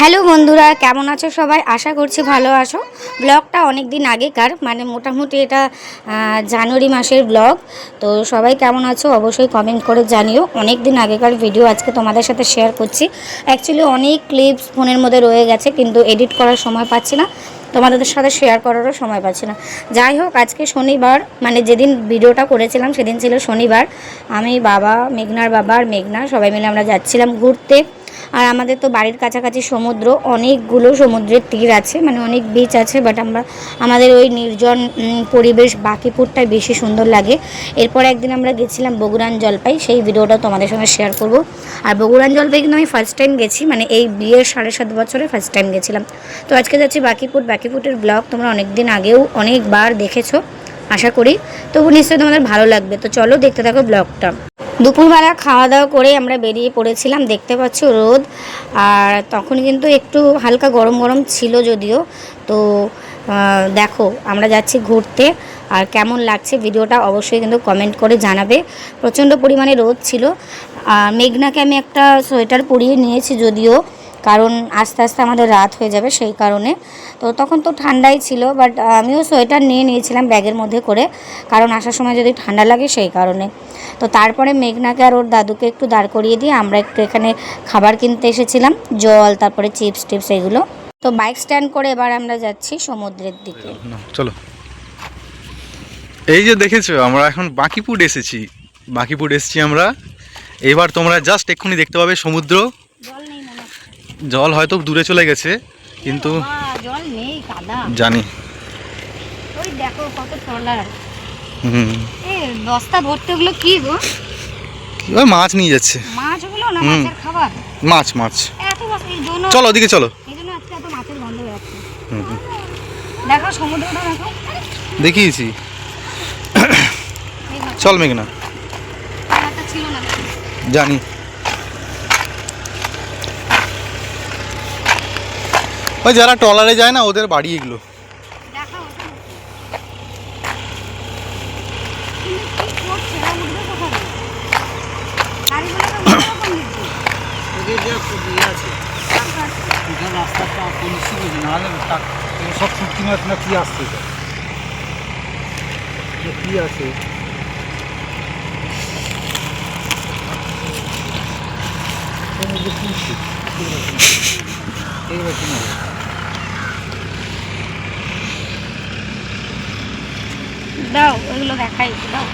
Hello বন্ধুরা, কেমন আছো সবাই? আশা করছি ভালো আছো। ব্লগটা অনেক দিন আগেকার, মানে মোটামুটি এটা জানুয়ারি মাসের ব্লগ। তো সবাই কেমন আছো অবশ্যই কমেন্ট করে জানিও। অনেক দিন আগেকার ভিডিও আজকে তোমাদের সাথে শেয়ার করছি। অ্যাকচুয়ালি অনেক ক্লিপস ফোনের মধ্যে রয়ে গেছে, কিন্তু এডিট করার সময় পাচ্ছি না, তোমাদের সাথে শেয়ার করারও সময় পাচ্ছি না। যাই হোক, আজকে শনিবার, মানে যেদিন ভিডিওটা করেছিলাম সেদিন ছিল শনিবার। আমি, বাবা, মেঘনার বাবা আর মেঘনা সবাই মিলে আমরা যাচ্ছিলাম ঘুরতে। আর আমাদের তো বাড়ির কাছাকাছি সমুদ্র, অনেকগুলো সমুদ্রের তীর আছে, মানে অনেক বিচ আছে, বাট আমাদের ওই নির্জন পরিবেশ বাকিপুরটাই বেশি সুন্দর লাগে। এরপর একদিন আমরা গেছিলাম বগুড়ান জলপাই, সেই ভিডিওটা তোমাদের সঙ্গে শেয়ার করব। আর বগুড়ান জলপাই কিন্তু আমি ফার্স্ট টাইম গেছি, মানে এই বিয়ের 7.5 বছরে ফার্স্ট টাইম গেছিলাম। তো আজকে যাচ্ছি বাকিপুরের ব্লগ তোমরা অনেক দিন আগেও অনেকবার দেখেছো আশা করি, তবু নিশ্চয়ই তোমাদের ভালো লাগবে। তো চলো দেখতে থাকো ব্লগটা। দুপুরবেলা খাওয়া দাওয়া করে আমরা বেরিয়ে পড়েছিলাম, দেখতে পাচ্ছ রোদ, আর তখন কিন্তু একটু হালকা গরম গরম ছিল যদিও। তো দেখো আমরা যাচ্ছি ঘুরতে, আর কেমন লাগছে ভিডিওটা অবশ্যই কিন্তু কমেন্ট করে জানাবে। প্রচণ্ড পরিমাণে রোদ ছিল। মেঘনাকে আমি একটা সোয়েটার পরিয়ে নিয়েছি যদিও, কারণ আস্তে আস্তে আমাদের রাত হয়ে যাবে সেই কারণে। তো তখন তো ঠান্ডাই ছিল, বাট আমিও সোয়েটার নিয়ে নিয়েছিলাম ব্যাগের মধ্যে করে, কারণ আসার সময় যদি ঠান্ডা লাগে সেই কারণে। তো তারপরে মেঘনাকে আর ওর দাদুকে একটু দাঁড় করিয়ে দিয়ে আমরা একটু এখানে খাবার কিনতে এসেছিলাম, জল, তারপরে চিপস টিপস এগুলো। তো বাইক স্ট্যান্ড করে এবার আমরা যাচ্ছি সমুদ্রের দিকে। চলো, এই যে দেখেছো আমরা এখন বাকিপুর এসেছি আমরা। এবার তোমরা জাস্ট এক্ষুনি দেখতে পাবে সমুদ্র। জল হয়তো দূরে চলে গেছে, কিন্তু জল নেই, কাদা জানি। ওই দেখো কত ট্রলার, বস্তা ভর্তি। ওগুলো কি গো? ওই মাছ নিয়ে যাচ্ছে। মাছ ওগুলো না, মাছের খাবার। মাছ এত বস্তা, এই জন্য চলো ওদিকে চলো। এই জন্য আজকে এত মাছের গন্ধ বেরোচ্ছে। দেখো সমুদ্রটা দেখো, দেখিয়েছি। চল মেঘনা, ছিল না জানি। ওই যারা ট্রলারে যায় না ওদের বাড়ি এগুলো। সব শুটকি মাছ না কি আসছে, কি আছে? দাও ওইগুলো দেখাই, দাও।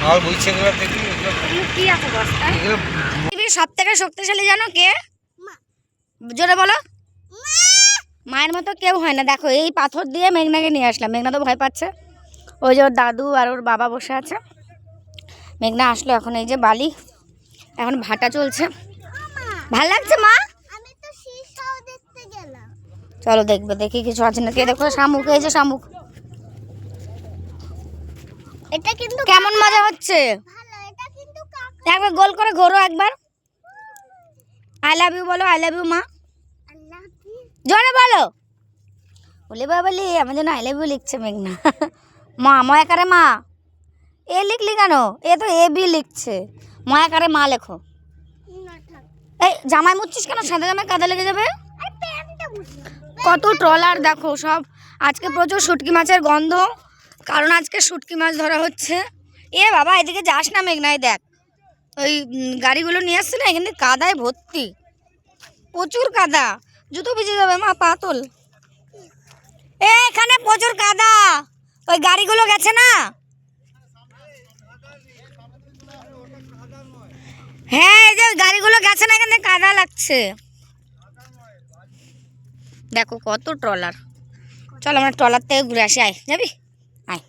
আর বইছে এগুলো দেখি, কি আছে বস্তায়? পৃথিবীর সব থেকে শক্তিশালী জানো কে? জোরে বলো। মায়ের মতো কেউ হয় না। দেখো এই পাথর দিয়ে মেঘনাকে নিয়ে আসলাম, মেঘনা তো ভয় পাচ্ছে। ওই যে ওর দাদু আর ওর বাবা বসে আছে। মেঘনা আসলো এখন, এই যে বালি, এখন ভাটা চলছে। ভাল লাগছে মা? চলো দেখবে, দেখি কিছু আছে নাকি। দেখো শামুক, এই যে শামুক। এটা কিন্তু কেমন মজা হচ্ছে, একবার গোল করে ঘোরো একবার। আই লাভ ইউ বলো, আই লাভ ইউ মা, জোরে বলো। বলে বাবলি আমার জন্য আই লাভ ইউ লিখছে মেঘনা। মা, ময়াকারে মা। এ লিখলি কেন? এ তো এ বি লিখছে। ময়াকারে মা লেখো। এই জামাই মুচ্ছিস কেন? সাদা জামায় কাদা লেগে যাবে। কত ট্রলার দেখো সব। আজকে প্রচুর শুটকি মাছের গন্ধ, কারণ আজকে শুটকি মাছ ধরা হচ্ছে। এ বাবা, এদিকে যাস না মেঘনায়, দেখ ওই গাড়িগুলো নিয়ে আসছে না, এখানে কাদায় ভর্তি, প্রচুর কাদা। জুতো ভিজে যাবে মা, পা তোল। এখানে প্রচুর কাদা, ওই গাড়িগুলো গেছে না। হ্যাঁ, এই যে গাড়িগুলো গেছে না, এখানে কাদা লাগছে। দেখো কত ট্রলার। চল আমরা ট্রলার থেকে ঘুরে আসি। আয়, যাবি? আয়,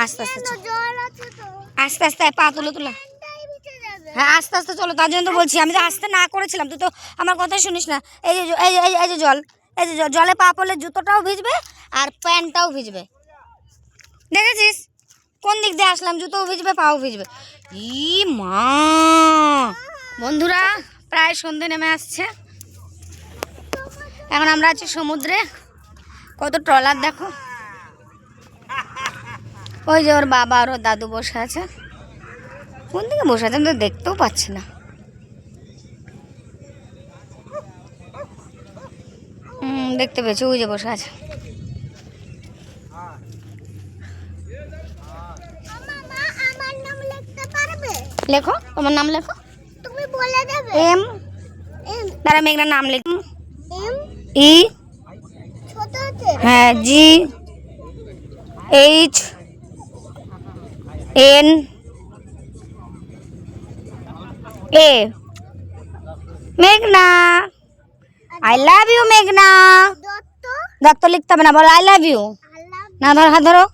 আস্তে আস্তে আস্তে আস্তে, পা তুলো তোলা। হ্যাঁ আস্তে আস্তে চলো, তার জন্য তো বলছি। আমি তো আসতে না করেছিলাম, তুই তো আমার কথা শুনিস না। এই যে এই যে জল, এই যে জলে পা পড়লে জুতোটাও ভিজবে আর প্যান্টটাও ভিজবে। দেখেছিস কোন দিক দিয়ে আসলাম, জুতোও ভিজবে পাও ভিজবে। ই মা, বন্ধুরা প্রায় সন্ধে নেমে আসছে, এখন আমরা আছি সমুদ্রে। কত ট্রলার দেখো, ওই যে ওর বাবা আর ওর দাদু বসে আছে। কোন দিকে বসে আছে আমি তো দেখতেও পাচ্ছি না। দেখতে পেয়েছি, ওই যে বসে আছে। লেখো, তোমার নাম লেখো। তুমি বলে দেবে। এম, এম দাঁড়া মেঘনার নাম লেখ। এম ই, ছোট আছে। হ্যাঁ, জি, এইচ, এন, এ। মেঘনা, আই লাভ ইউ মেঘনা। দত্ত দত্ত লিখতে হবে না, বলো আই লাভ ইউ। আল্লাহ। না, ধর হাত ধরো,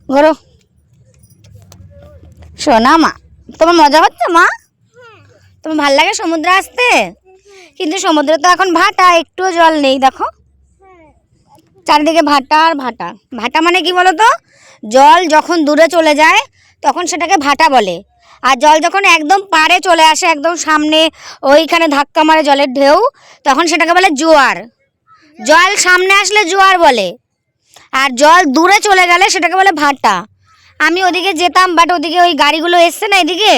ধরো। শোনা মা, তোমার মজা হচ্ছে মা? তোমার ভাল লাগে সমুদ্রে আসতে? কিন্তু সমুদ্রে তো এখন ভাটা, একটুও জল নেই দেখো, চারিদিকে ভাটা আর ভাটা। ভাটা মানে কি বলো তো, জল যখন দূরে চলে যায় তখন সেটাকে ভাটা বলে, আর জল যখন একদম পাড়ে চলে আসে, একদম সামনে ওইখানে ধাক্কা মারে জলের ঢেউ, তখন সেটাকে বলে জোয়ার। জল সামনে আসলে জোয়ার বলে, আর জল দূরে চলে গেলে সেটাকে বলে ভাটা। আমি ওদিকে যেতাম, বাট ওদিকে ওই গাড়িগুলো এসছে না এদিকে,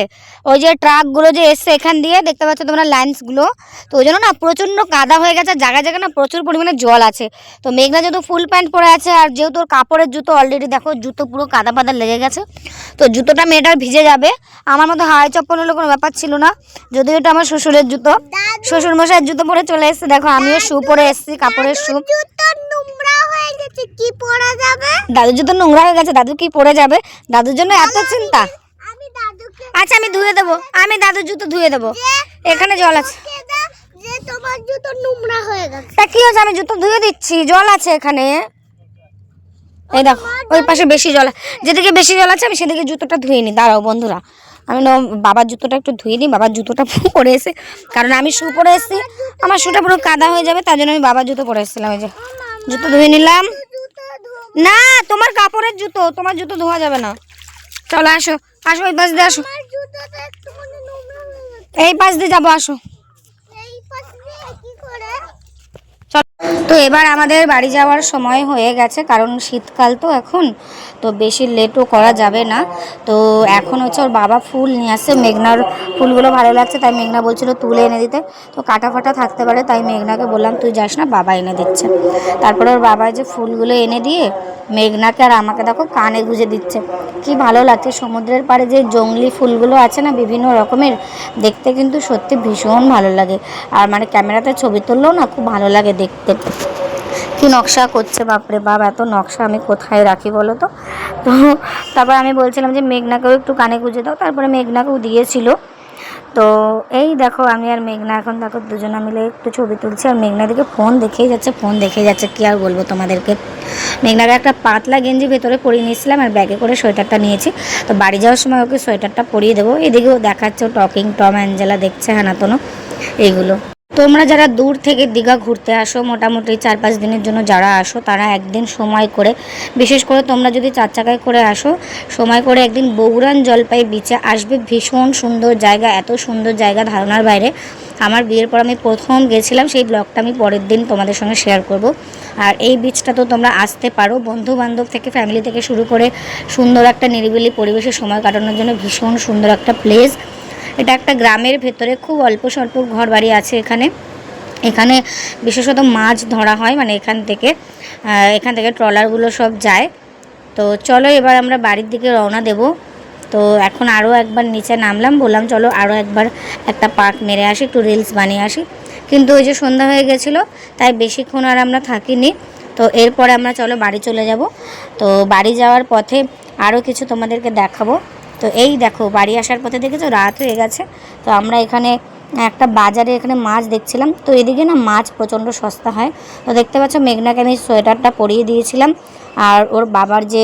ওই যে ট্রাকগুলো যে এসছে এখান দিয়ে, দেখতে পাচ্ছ তোমরা লাইন্সগুলো, তো ওই জন্য না প্রচণ্ড কাদা হয়ে গেছে, জায়গায় জায়গায় না প্রচুর পরিমাণে জল আছে। তো মেঘনা যেহেতু ফুল প্যান্ট পরে আছে, আর যেহেতু ওর কাপড়ের জুতো অলরেডি দেখো, জুতো পুরো কাদা পাদা লেগে গেছে, তো জুতোটা মেয়েটার ভিজে যাবে। আমার মতো হাওয়াই চপ্পল হলে কোনো ব্যাপার ছিল না, যদিও এটা আমার শ্বশুরের জুতো, শ্বশুর মশাইয়ের জুতো পরে চলে এসছে। দেখো আমিও শু পরে এসেছি, কাপড়ের শু। জুতো নোংরা হয়ে গেছে, কি পরা যাবে? দাদুর জুতো নোংরা হয়ে গেছে, দাদু কি পরে যাবে? দাদুর জন্য এত চিন্তা? আমি দাদুকে আচ্ছা আমি ধুয়ে দেবো, আমি দাদুর জুতো ধুয়ে দেবো, এখানে জল আছে। যে তোমার জুতো নোংরা হয়ে গেছে। তা কি হয়েছে, আমি জুতো ধুয়ে দিচ্ছি, জল আছে এখানে। এই দেখো ওই পাশে বেশি জল, যেদিকে বেশি জল আছে আমি সেদিকে জুতোটা ধুয়ে নিই। দাঁড়াও বন্ধুরা, আমি বাবার জুতোটা একটু ধুয়ে নিই, বাবার জুতোটা পরে এসে, কারণ আমি শু পরে এসেছি, আমার শুটা পুরো কাদা হয়ে যাবে, তার জন্য আমি বাবার জুতো পরে এসেছিলাম। এই যে জুতো ধুয়ে নিলাম। জুতো না তোমার কাপড়ের জুতো, তোমার জুতো ধোয়া যাবে না। চলো আসো, আসো ওই পাশ দিয়ে আসো, আমার জুতোটা একটু মানে নোংরা হয়ে গেছে। এই পাশ দিয়ে যাবো, আসো। এই পাশ দিয়ে কি করে? তো এবার আমাদের বাড়ি যাওয়ার সময় হয়ে গেছে, কারণ শীতকাল তো এখন, তো বেশি লেটও করা যাবে না। তো এখন হচ্ছে ওর বাবা ফুল নিয়ে আসছে, মেঘনার ফুলগুলো ভালো লাগছে, তাই মেঘনা বলছিল তুলে এনে দিতে, তো কাটা ফাটা থাকতে পারে, তাই মেঘনাকে বললাম তুই যাস না, বাবা এনে দিচ্ছে। তারপরে ওর বাবা যে ফুলগুলো এনে দিয়ে মেঘনাকে আর আমাকে দেখো কানে গুঁজে দিচ্ছে, কি ভালো লাগছে। সমুদ্রের পাড়ে যে জংলি ফুলগুলো আছে না বিভিন্ন রকমের, দেখতে কিন্তু সত্যি ভীষণ ভালো লাগে, আর মানে ক্যামেরাতে ছবি তুললেও না খুব ভালো লাগে দেখতে। কি নকশা করছে, বাপরে বাপ, এত নকশা আমি কোথায় রাখি বলো তো। তো তারপর আমি বলছিলাম যে মেঘনাকেও একটু কানে গুঁজে দাও, তারপরে মেঘনাকেও দিয়েছিল। তো এই দেখো আমি আর মেঘনা এখন দেখো দুজনা মিলে একটু ছবি তুলছি, আর মেঘনা দিকে ফোন দেখেই যাচ্ছে, ফোন দেখেই যাচ্ছে, কি আর বলবো তোমাদেরকে। মেঘনাকে একটা পাতলা গেঞ্জি ভেতরে পরিয়ে নিয়েছিলাম, আর ব্যাগে করে সোয়েটারটা নিয়েছি, তো বাড়ি যাওয়ার সময় ওকে সোয়েটারটা পরিয়ে দেবো। এদিকেও দেখাচ্ছে টকিং টম, অ্যাঞ্জেলা দেখছে, হেনাতনও, এইগুলো। তোমরা যারা দূর থেকে দীঘা ঘুরতে আসো, মোটামুটি 4-5 দিনের জন্য যারা আসো, তারা একদিন সময় করে, বিশেষ করে তোমরা যদি 4 চাকায় করে আসো, সময় করে একদিন বগুড়ান জলপাই বিচে আসবে। ভীষণ সুন্দর জায়গা, এত সুন্দর জায়গা ধারণার বাইরে। আমার বিয়ের পর আমি প্রথম গেছিলাম, সেই ব্লগটা আমি পরের দিন তোমাদের সঙ্গে শেয়ার করব। আর এই বিচটা তো তোমরা আসতে পারো, বন্ধু বান্ধব থেকে ফ্যামিলি থেকে শুরু করে সুন্দর একটা নিরিবিলি পরিবেশে সময় কাটানোর জন্য ভীষণ সুন্দর একটা প্লেস। এটা একটা গ্রামের ভেতরে, খুব অল্প স্বল্প ঘর বাড়ি আছে এখানে। এখানে বিশেষত মাছ ধরা হয়, মানে এখান থেকে ট্রলারগুলো সব যায়। তো চলো এবার আমরা বাড়ির দিকে রওনা দেব। তো এখন আরও একবার নিচে নামলাম, বললাম চলো আরও একবার একটা পার্ক মেরে আসি, একটু রিলস বানিয়ে আসি, কিন্তু ওই যে সন্ধ্যা হয়ে গেছিলো, তাই বেশিক্ষণ আর আমরা থাকিনি। তো এরপরে আমরা চলো বাড়ি চলে যাব। তো বাড়ি যাওয়ার পথে আরও কিছু তোমাদেরকে দেখাবো। তো এই দেখো বাড়ি আসার পথে দেখেছো রাত হয়ে গেছে, তো আমরা এখানে একটা বাজারে এখানে মাছ দেখছিলাম। তো এদিকে না মাছ প্রচণ্ড সস্তা হয়। তো দেখতে পাচ্ছ মেঘনাকে আমি সোয়েটারটা পরিয়ে দিয়েছিলাম, আর ওর বাবার যে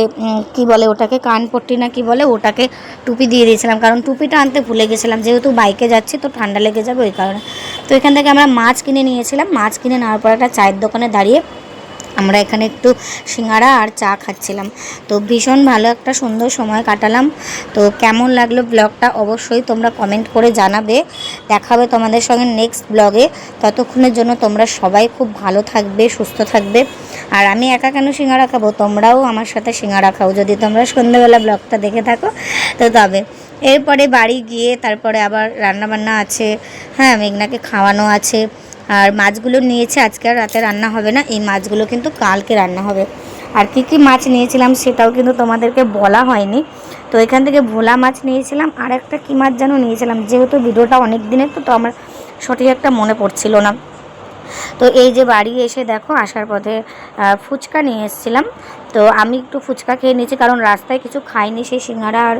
কি বলে ওটাকে, কানপট্টি না কি বলে, ওটাকে টুপি দিয়ে দিয়েছিলাম, কারণ টুপিটা আনতে ভুলে গেছিলাম, যেহেতু বাইকে যাচ্ছি তো ঠান্ডা লেগে যাবে ওই কারণে। তো এখান থেকে আমরা মাছ কিনে নিয়েছিলাম, মাছ কিনে নেওয়ার পর একটা চায়ের দোকানে দাঁড়িয়ে আমরা এখানে একটু সিঙ্গাড়া আর চা খাচ্ছিলাম। তো ভীষণ ভালো একটা সুন্দর সময় কাটালাম। তো কেমন লাগলো ব্লগটা অবশ্যই তোমরা কমেন্ট করে জানাবে। দেখা হবে তোমাদের সঙ্গে নেক্সট ব্লগে। ততক্ষণের জন্য তোমরা সবাই খুব ভালো থাকবে, সুস্থ থাকবে। আর আমি একা কেন সিঙ্গাড়া খাবো, তোমরাও আমার সাথে সিঙ্গাড়া খাও যদি তোমরা সন্ধ্যেবেলা ব্লগটা দেখে থাকো। তো তবে এরপরে বাড়ি গিয়ে তারপরে আবার রান্নাবান্না আছে, হ্যাঁ মেঘনাকে খাওয়ানো আছে, আর মাছগুলো নিয়েছে, আজকে আর রাতে রান্না হবে না, এই মাছগুলো কিন্তু কালকে রান্না হবে। আর কী কী মাছ নিয়েছিলাম সেটাও কিন্তু তোমাদেরকে বলা হয়নি। তো এখান থেকে ভোলা মাছ নিয়েছিলাম, আর একটা কী মাছ যেন নিয়েছিলাম, যেহেতু ভিডিওটা অনেক দিনের তো আমার সঠিক একটা মনে পড়ছিল না। তো এই যে বাড়ি এসে দেখো আসার পথে ফুচকা নিয়ে এসেছিলাম। তো আমি একটু ফুচকা খেয়ে নিয়েছি, কারণ রাস্তায় কিছু খাইনি, সেই সিঙ্গারা আর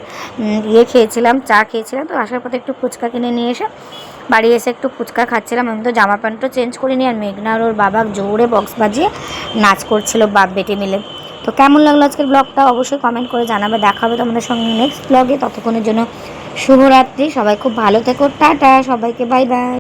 খেয়েছিলাম, চা খেয়েছিলাম। তো আসার পথে একটু ফুচকা কিনে নিয়ে এসে বাড়ি এসে একটু ফুচকা খাচ্ছিলাম। আমি তো জামা প্যান্টও চেঞ্জ করিনি, আর মেঘনা আর ওর বাবা জোরে বক্স বাজিয়ে নাচ করছিল বাপ বেটি মিলে। তো কেমন লাগলো আজকের ব্লগটা অবশ্যই কমেন্ট করে জানাবে। দেখা হবে তোমাদের সঙ্গে নেক্সট ব্লগে, ততক্ষণের জন্য শুভরাত্রি, সবাই খুব ভালো থেকো, টাটা সবাইকে, বাই বাই।